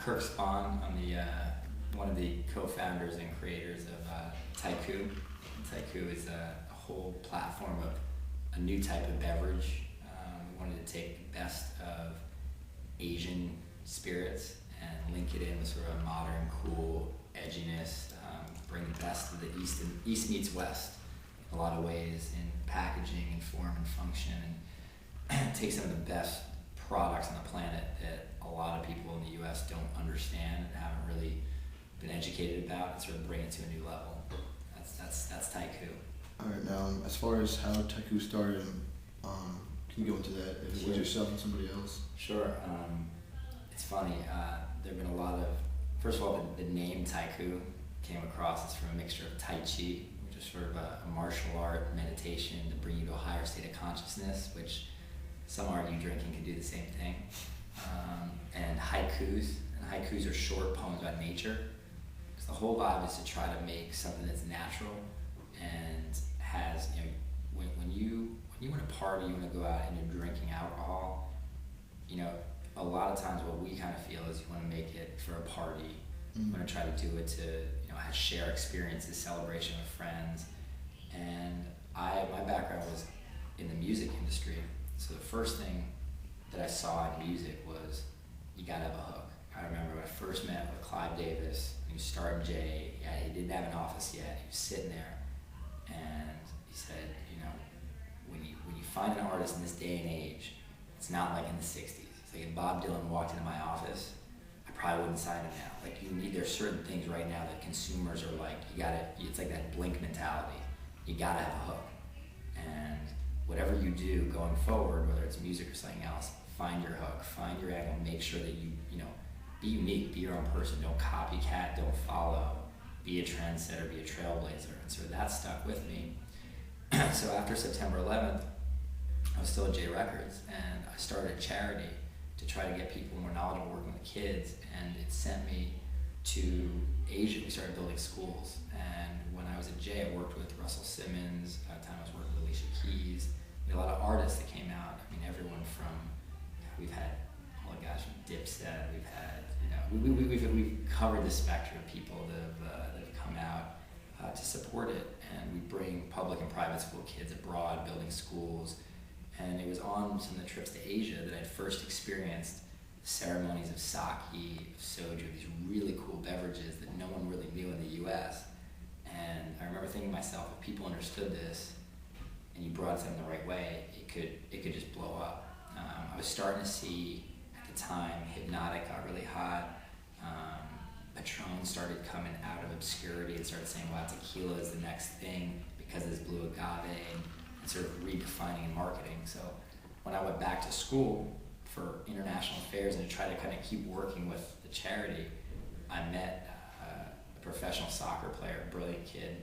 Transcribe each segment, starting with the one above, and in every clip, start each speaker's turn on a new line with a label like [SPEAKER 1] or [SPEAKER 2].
[SPEAKER 1] Kirk Spahn. I'm the one of the co-founders and creators of TyKu. TyKu is a whole platform of a new type of beverage. We wanted to take the best of Asian spirits and link it in with sort of a modern, cool edginess. Bring the best of the East meets West in a lot of ways in packaging and form and function, and take some of the best products on the planet that a lot of people in the U.S. don't understand and haven't really been educated about, and sort of bring it to a new level. That's TyKu.
[SPEAKER 2] All right, now as far as how TyKu started, can you go into that? If it was yourself and somebody else?
[SPEAKER 1] Sure. It's funny. There have been a lot of, first of all, the name TyKu came across as from a mixture of Tai Chi, which is sort of a martial art meditation to bring you to a higher state of consciousness, which some argue drinking can do the same thing. And haikus. And haikus are short poems about nature. Because the whole vibe is to try to make something that's natural and has, when you want to party, you want to go out and you're drinking alcohol, a lot of times what we kind of feel is you want to make it for a party. You want to try to do it to, share experiences, celebration with friends. And my background was in the music industry. So the first thing that I saw in music was you gotta have a hook. I remember when I first met with Clive Davis, he was starting J. Yeah, he didn't have an office yet. He was sitting there, and he said, when you find an artist in this day and age, it's not like in the '60s. It's like if Bob Dylan walked into my office, I probably wouldn't sign him now. Like there's certain things right now that consumers are like, it's like that Blink mentality. You gotta have a hook. And whatever you do going forward, whether it's music or something else, find your hook, find your angle, make sure that you be unique, be your own person, don't copycat, don't follow, be a trendsetter, be a trailblazer. And so that stuck with me. So after September 11th, I was still at J Records, and I started a charity to try to get people more knowledgeable working with kids, and it sent me to Asia. We started building schools, and when I was at J, I worked with Russell Simmons. At the time I was working with Alicia Keys. We had a lot of artists that came out. I mean, everyone from, we've had, oh my gosh, Dipset, we've had, we've covered the spectrum of people that have come out to support it, and we bring public and private school kids abroad, building schools. And it was on some of the trips to Asia that I first experienced ceremonies of sake, of soju, these really cool beverages that no one really knew in the US. And I remember thinking to myself, if people understood this and you brought it in the right way, it could just blow up. I was starting to see, at the time, Hypnotic got really hot. Patron started coming out of obscurity and started saying, wow, tequila is the next thing because of this blue agave, and sort of redefining and marketing. So when I went back to school for international affairs and to try to kind of keep working with the charity, I met a professional soccer player, a brilliant kid,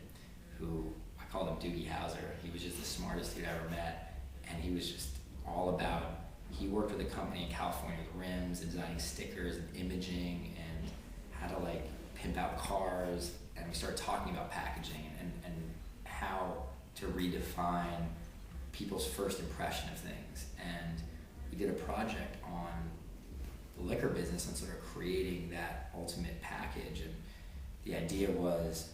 [SPEAKER 1] who I called him Doogie Howser. He was just the smartest dude I ever met, and he was just all about, he worked with a company in California with rims and designing stickers and imaging and how to pimp out cars, and we started talking about packaging and how to redefine people's first impression of things. And we did a project on the liquor business and sort of creating that ultimate package. And the idea was,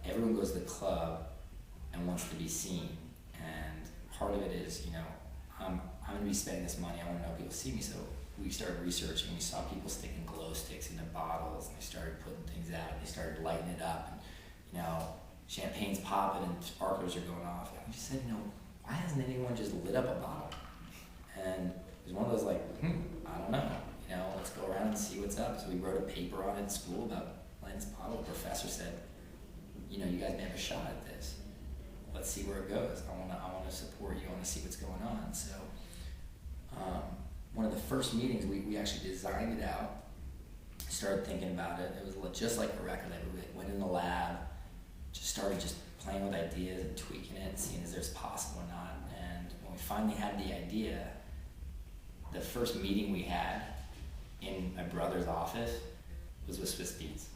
[SPEAKER 1] everyone goes to the club and wants to be seen. And part of it is, I'm gonna be spending this money, I wanna know if people see me. So we started researching, we saw people sticking glow sticks into bottles, and they started putting things out, and they started lighting it up. And, champagne's popping and sparklers are going off. And we just said, why hasn't anyone just lit up a bottle? And it was one of those I don't know, let's go around and see what's up. So we wrote a paper on it in school about lighting this bottle. The professor said, you guys may have a shot at this. Let's see where it goes. I want to support you. I want to see what's going on. So one of the first meetings, we actually designed it out, started thinking about it. It was just like a record label. We went in the lab, started playing with ideas and tweaking it and seeing if it's possible or not. And when we finally had the idea, the first meeting we had in my brother's office was with Swiss Beats.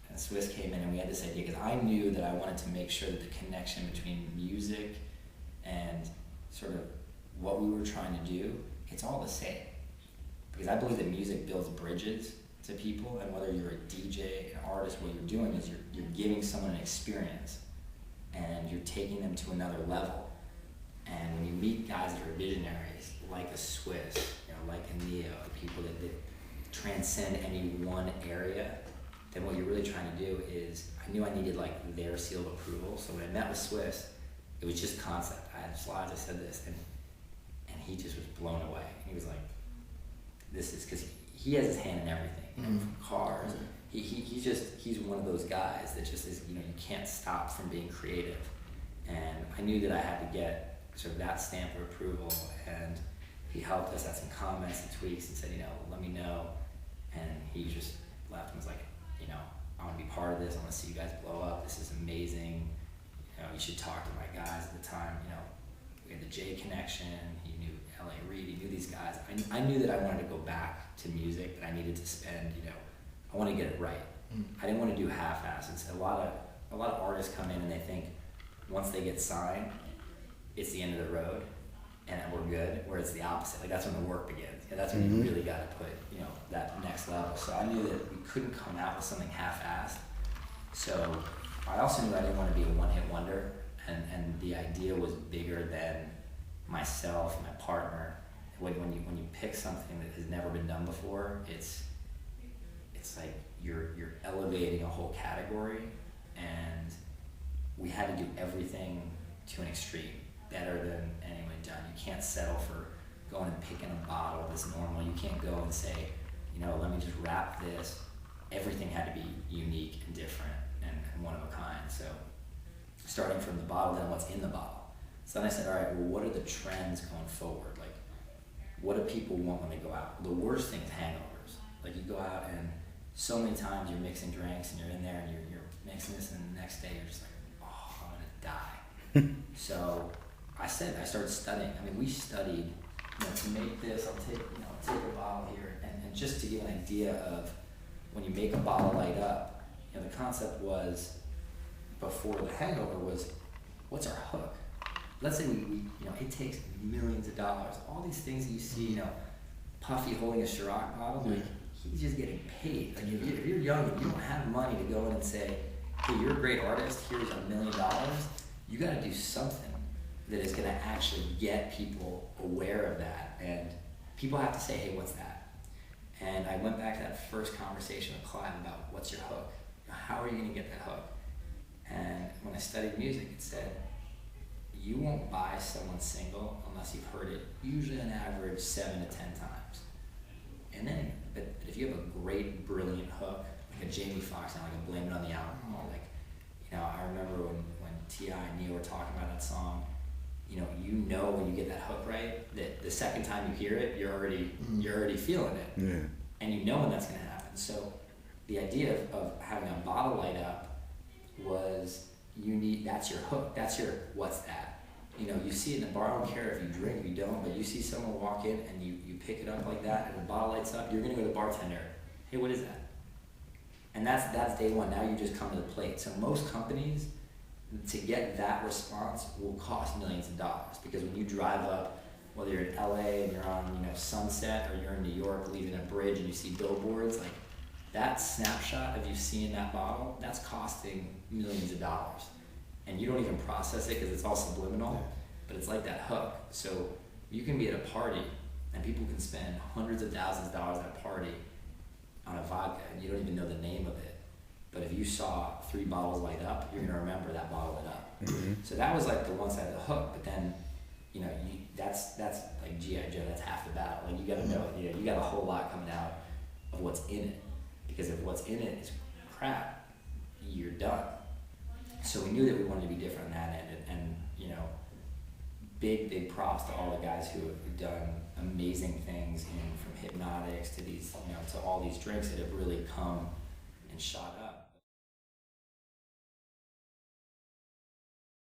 [SPEAKER 1] And Swiss came in and we had this idea because I knew that I wanted to make sure that the connection between music and sort of what we were trying to do, it's all the same. because I believe that music builds bridges to people, and whether you're a DJ, an artist, what you're doing is you're giving someone an experience, and you're taking them to another level. And when you meet guys that are visionaries, like a Swiss, like a Neo, people that transcend any one area, then what you're really trying to do is, I knew I needed like their seal of approval. So when I met with Swiss, it was just concept. I had slides, I said this, and he just was blown away. He was like, this is, because he has his hand in everything, from cars. He's one of those guys that just is, you can't stop from being creative. And I knew that I had to get sort of that stamp of approval, and he helped us, had some comments and tweaks and said, let me know. And he just left and was like, I want to be part of this. I want to see you guys blow up. This is amazing. You should talk to my guys at the time. We had the J Connection. He knew L.A. Reid. He knew these guys. I knew that I wanted to go back to music, but I needed to spend, I want to get it right. I didn't want to do half-asses. A lot of artists come in and they think once they get signed, it's the end of the road and we're good, where it's the opposite. Like, that's when the work begins. That's when you really got to put, that next level. So I knew that we couldn't come out with something half-assed. So I also knew I didn't want to be a one-hit wonder, and the idea was bigger than myself, my partner. When you pick something that has never been done before, it's like you're elevating a whole category, and we had to do everything to an extreme, better than anyone done. You can't settle for going and picking a bottle that's normal. You can't go and say, let me just wrap this. Everything had to be unique and different and one of a kind. So starting from the bottle, then what's in the bottle. So then I said, all right, well, what are the trends going forward? Like, what do people want when they go out? The worst thing is hangovers. Like, you go out and so many times you're mixing drinks and you're in there and you're mixing this, and the next day you're just like, oh, I'm gonna die. So I started studying. I mean, we studied, to make this, I'll take a bottle here, and just to give an idea of when you make a bottle light up, the concept was, before the hangover, was, what's our hook? Let's say we it takes millions of dollars. All these things that you see, Puffy holding a Ciroc bottle, like, he's just getting paid. Like, if you're young and you don't have money to go in and say, hey, you're a great artist, here's $1 million, you gotta do something that is gonna actually get people aware of that. And people have to say, hey, what's that? And I went back to that first conversation with Clive about, what's your hook? How are you gonna get that hook? And when I studied music, it said, you won't buy someone's single unless you've heard it usually on average 7 to 10 times. And then, but if you have a great, brilliant hook, like a Jamie Foxx, like a Blame It on the Alcohol, like, I remember when T.I. and Neo were talking about that song, when you get that hook right, that the second time you hear it, you're already feeling it.
[SPEAKER 3] Yeah. And
[SPEAKER 1] when that's gonna happen. So the idea of having a bottle light up was, that's your hook, that's your, what's that? You see it in the bar, I don't care if you drink, if you don't, but you see someone walk in and you pick it up like that and the bottle lights up, you're gonna go to the bartender, hey, what is that? And that's day one. Now you just come to the plate. So most companies, to get that response, will cost millions of dollars, because when you drive up, whether you're in LA and you're on Sunset, or you're in New York leaving a bridge and you see billboards, like, that snapshot of you seeing that bottle, that's costing millions of dollars. And you don't even process it because it's all subliminal, but it's like that hook. So you can be at a party and people can spend hundreds of thousands of dollars at a party on a vodka and you don't even know the name of it. But if you saw 3 bottles light up, you're gonna remember that bottle lit up.
[SPEAKER 3] Mm-hmm.
[SPEAKER 1] So that was like the one side of the hook, but then, that's like G.I. Joe, that's half the battle. Like, you gotta know, you got a whole lot coming out of what's in it. Because if what's in it is crap, you're done. So we knew that we wanted to be different on that end, and big props to all the guys who have done amazing things, from hypnotics to these, to all these drinks that have really come and shot up.